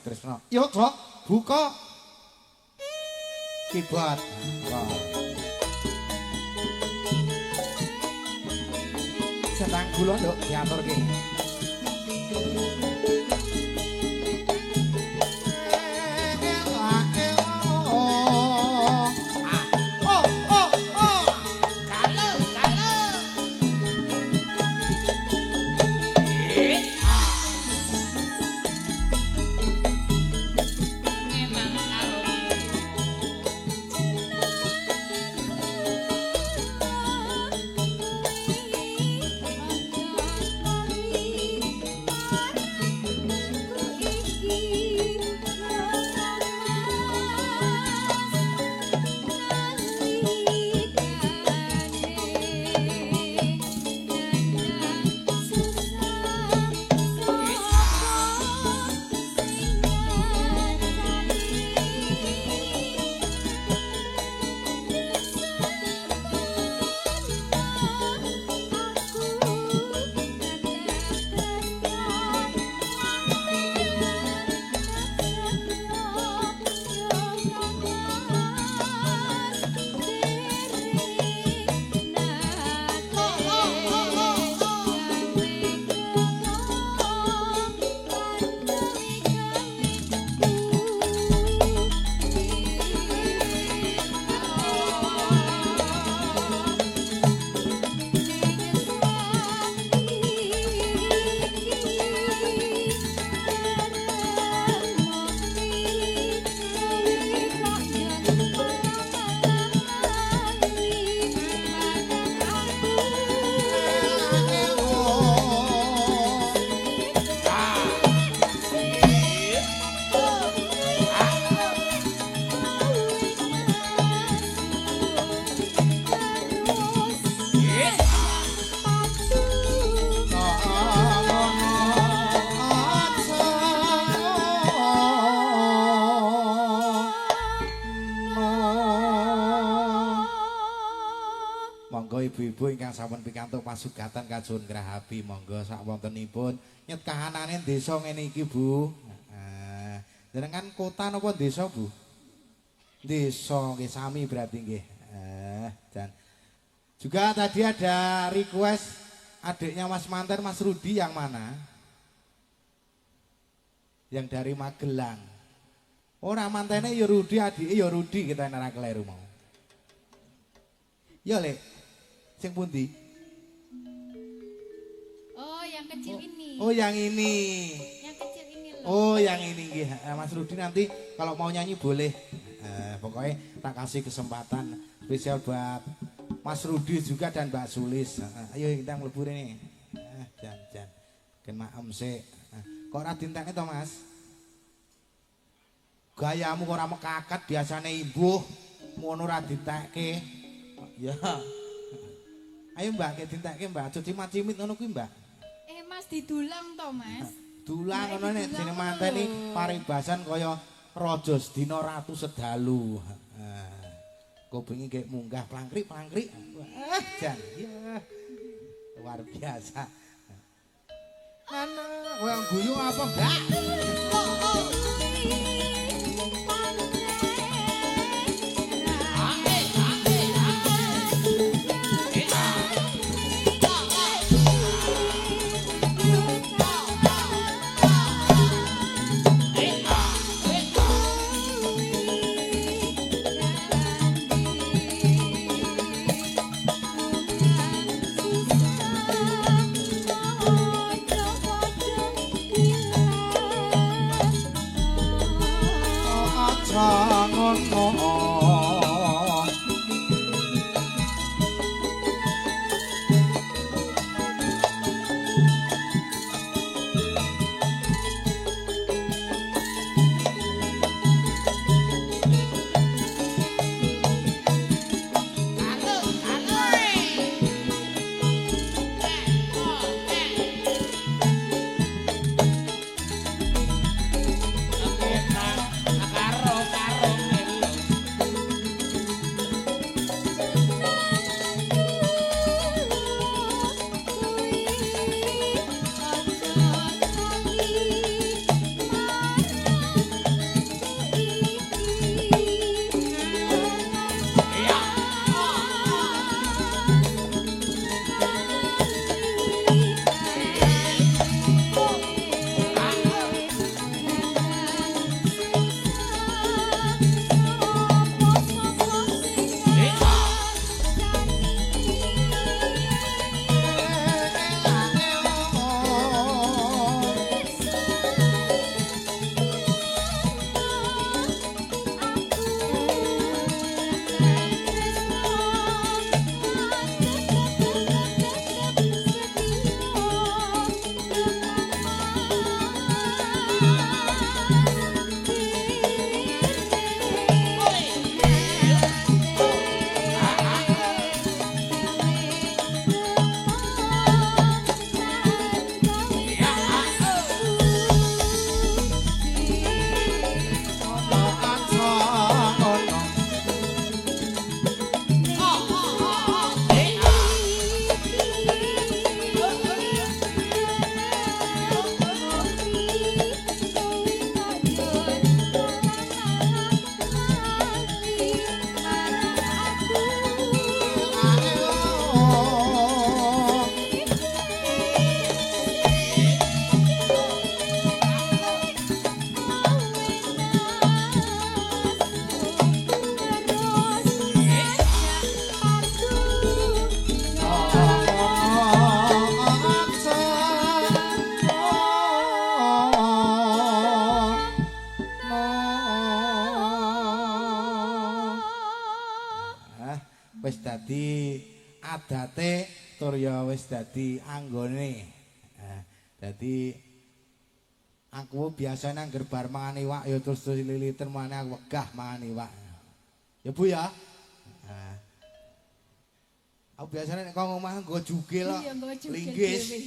Tresno. Yuk, Dok, buka keyboard. Centang kula nduk diaturke. Ibu-ibu ingkang sampun pikantuk pasugatan kajun Grahapi monggo sak wontenipun nyet kahanane desa ngene iki Bu. Jenengan kota napa desa Bu? Desa nggih sami berarti nggih. Dan juga tadi ada request adiknya Mas Manten Mas Rudi yang mana? Yang dari Magelang. Ora mantene ya Rudi adike ya Rudi kita nek kleru mau. Ya Lek. Sing pundi? Oh, yang kecil ini. Oh, yang ini. Yang kecil ini loh. Oh, yang ini nggih. Mas Rudi nanti kalau mau nyanyi boleh. Pokoknya tak kasih kesempatan spesial buat Mas Rudi juga dan Mbak Sulis. Ayo kita mlebu rene. Jan. Ken maem sik. Kok ora dintekne to, Mas? Gayamu kok ora mekakat biasane imbuh, ngono ora ditekke. Ya. Ayo Mbak, kayak dintekke Mbak, aja cimit-cimit ngono kuwi Mbak. Mas didulang to Mas. Dulang ngono nek jeneng manteni paribasan kaya raja sedina ratu sedalu. Kupinge kayak munggah plangkrik. Jan, ya. Luar biasa. Ana, kowe guyu apa Mbak? wis dadi adate tur ya wis dadi anggone. Dadi aku biasanya angger bar mangan iwak ya terus liliten maneh aku wegah mangan iwak. Ya Bu ya. Aku biasanya nek kok ngomah nggo jugil kok. Iya, nggo jugil linggis. dhewe.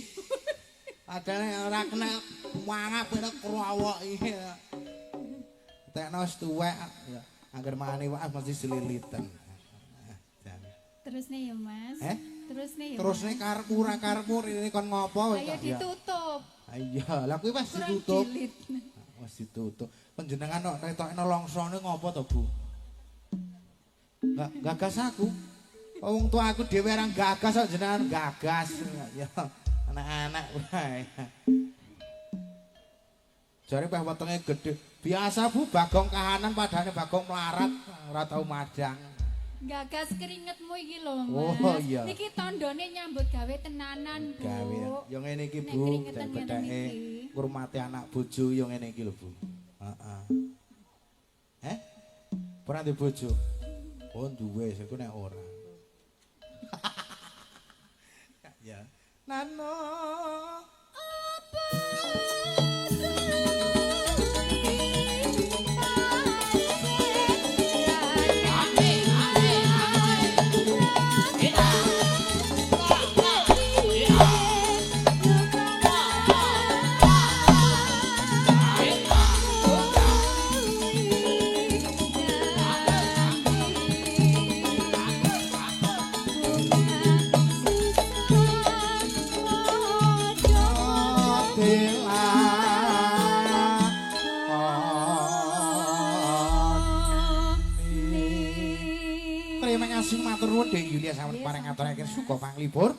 Padahal ora kena mangap kena krowok iki. Tekno wis tuwek ya angger mangan iwak mesti seliliten. Terus nih ya Mas. Terus nih ya. Terus nih karepmu ora karepmu rene kon ngopo Ayo ditutup. Iya, lah kuwi wis Kurang ditutup. jilid. Wis ditutup. Panjenengan kok retokno longsone ngopo to, Bu? Enggak gagas aku. Wong tua aku dhewe ora gagas kok jenengan gagas. Ya anak-anak wae. Jare mbah wetenge gedhe. Biasa Bu Bagong kahanan padane Bagong melarat ora tau madang. Gagas keringetmu iki lho Mas. Oh iya. Niki tandane nyambut gawe tenanan Bu. Gawe. Ya ngene iki Nek Bu, keringetan ngene bedake iki. ngurmati anak bojo ya ngene iki lho Bu. Heeh. Pernah di bojo? Oh duwe, iku nek ora. Ya. Nano. Terima kasih matur nuwun Dek Yulia sampun paring ngaturaken suka panglipur.